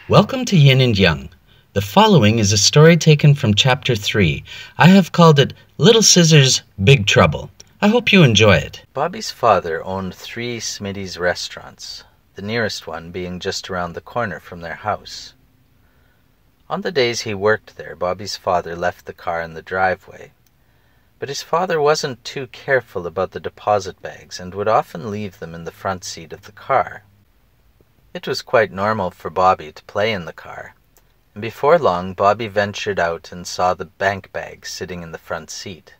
Welcome to Yin and Young. The following is a story taken from Chapter 3. I have called it Little Scissors, Big Trouble. I hope you enjoy it. Bobby's father owned 3 Smitty's restaurants, the nearest one being just around the corner from their house. On the days he worked there, Bobby's father left the car in the driveway. But his father wasn't too careful about the deposit bags and would often leave them in the front seat of the car. It was quite normal for Bobby to play in the car, and before long Bobby ventured out and saw the bank bags sitting in the front seat.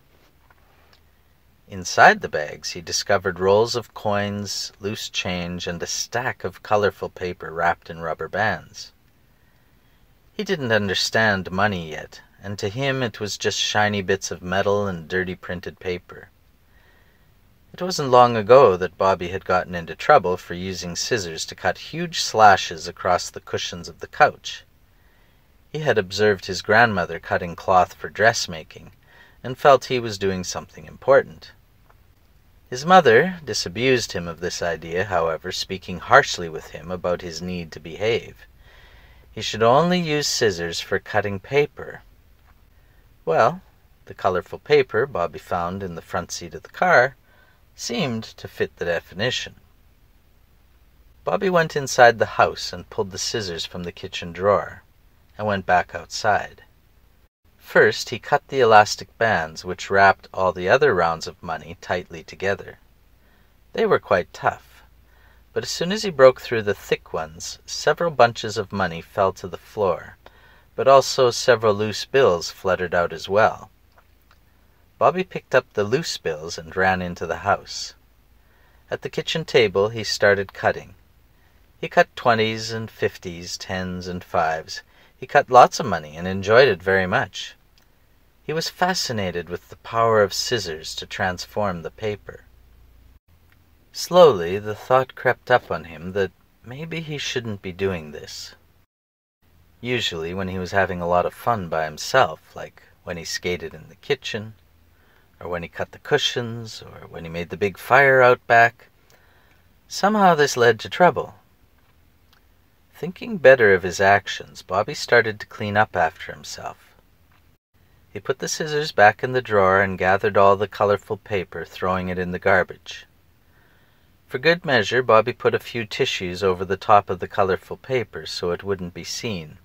Inside the bags he discovered rolls of coins, loose change, and a stack of colorful paper wrapped in rubber bands. He didn't understand money yet, and to him it was just shiny bits of metal and dirty printed paper. It wasn't long ago that Bobby had gotten into trouble for using scissors to cut huge slashes across the cushions of the couch. He had observed his grandmother cutting cloth for dressmaking, and felt he was doing something important. His mother disabused him of this idea, however, speaking harshly with him about his need to behave. He should only use scissors for cutting paper. Well, the colorful paper Bobby found in the front seat of the car seemed to fit the definition. Bobby went inside the house and pulled the scissors from the kitchen drawer, and went back outside. First he cut the elastic bands which wrapped all the other rounds of money tightly together. They were quite tough, but as soon as he broke through the thick ones, several bunches of money fell to the floor, but also several loose bills fluttered out as well. Bobby picked up the loose bills and ran into the house. At the kitchen table he started cutting. He cut 20s and 50s, 10s and 5s. He cut lots of money and enjoyed it very much. He was fascinated with the power of scissors to transform the paper. Slowly the thought crept up on him that maybe he shouldn't be doing this. Usually when he was having a lot of fun by himself, like when he skated in the kitchen, or when he cut the cushions, or when he made the big fire out back, somehow this led to trouble. Thinking better of his actions, Bobby started to clean up after himself. He put the scissors back in the drawer and gathered all the colorful paper, throwing it in the garbage. For good measure, Bobby put a few tissues over the top of the colorful paper so it wouldn't be seen,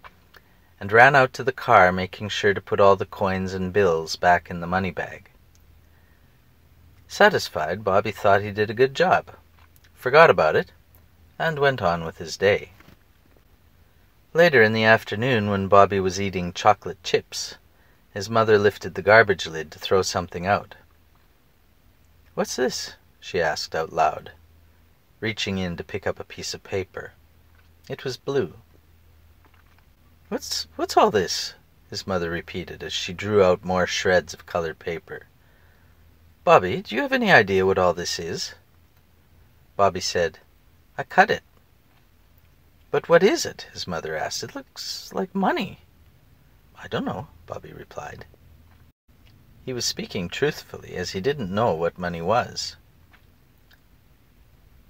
and ran out to the car, making sure to put all the coins and bills back in the money bag. Satisfied, Bobby thought he did a good job, forgot about it, and went on with his day. Later in the afternoon, when Bobby was eating chocolate chips, his mother lifted the garbage lid to throw something out. "What's this?" she asked out loud, reaching in to pick up a piece of paper. It was blue. What's all this?" his mother repeated as she drew out more shreds of colored paper. "Bobby, do you have any idea what all this is?" Bobby said, "I cut it." "But what is it?" his mother asked. "It looks like money." "I don't know," Bobby replied. He was speaking truthfully, as he didn't know what money was.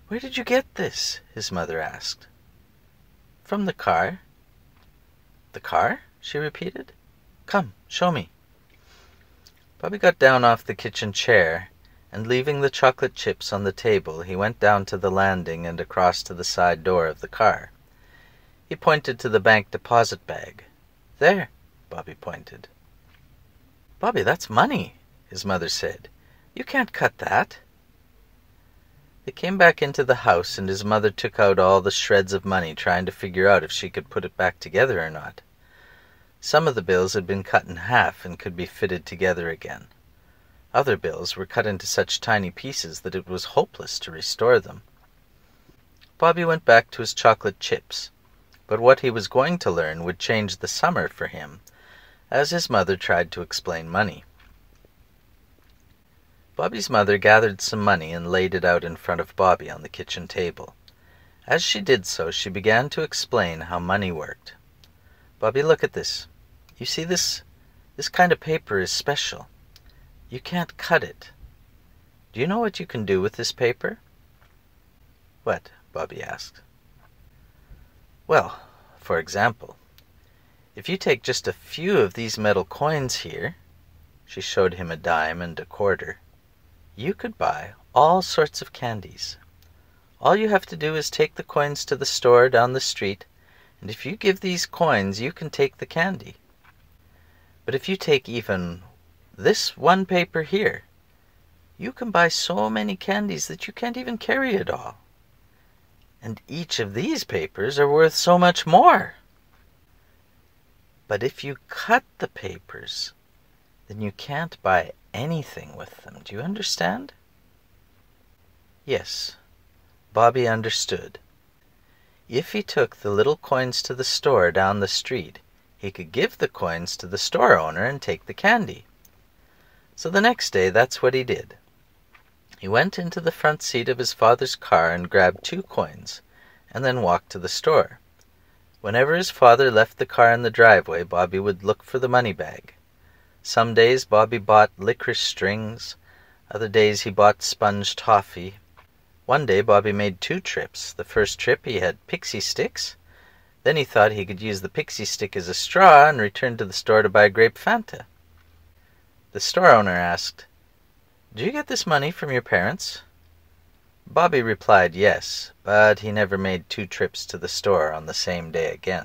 "Where did you get this?" his mother asked. "From the car." "The car?" she repeated. "Come, show me." Bobby got down off the kitchen chair, and leaving the chocolate chips on the table, he went down to the landing and across to the side door of the car. He pointed to the bank deposit bag. "There," Bobby pointed. "Bobby, that's money," his mother said. "You can't cut that." They came back into the house, and his mother took out all the shreds of money, trying to figure out if she could put it back together or not. Some of the bills had been cut in half and could be fitted together again. Other bills were cut into such tiny pieces that it was hopeless to restore them. Bobby went back to his chocolate chips, but what he was going to learn would change the summer for him, as his mother tried to explain money. Bobby's mother gathered some money and laid it out in front of Bobby on the kitchen table. As she did so, she began to explain how money worked. "Bobby, look at this. You see this kind of paper is special. You can't cut it. Do you know what you can do with this paper?" "What?" Bobby asked. "Well, For example, if you take just a few of these metal coins here," she showed him a dime and a quarter, "you could buy all sorts of candies. All you have to do is take the coins to the store down the street, and if you give these coins, you can take the candy. But if you take even this one paper here, you can buy so many candies that you can't even carry it all. And each of these papers are worth so much more. But if you cut the papers, then you can't buy anything with them. Do you understand?" Yes, Bobby understood. If he took the little coins to the store down the street, he could give the coins to the store owner and take the candy. So the next day, that's what he did. He went into the front seat of his father's car and grabbed 2 coins, and then walked to the store. Whenever his father left the car in the driveway, Bobby would look for the money bag. Some days Bobby bought licorice strings, other days he bought sponge toffee. One day Bobby made 2 trips. The first trip he had pixie sticks. Then he thought he could use the pixie stick as a straw and returned to the store to buy grape Fanta. The store owner asked, "Do you get this money from your parents?" Bobby replied yes, but he never made 2 trips to the store on the same day again.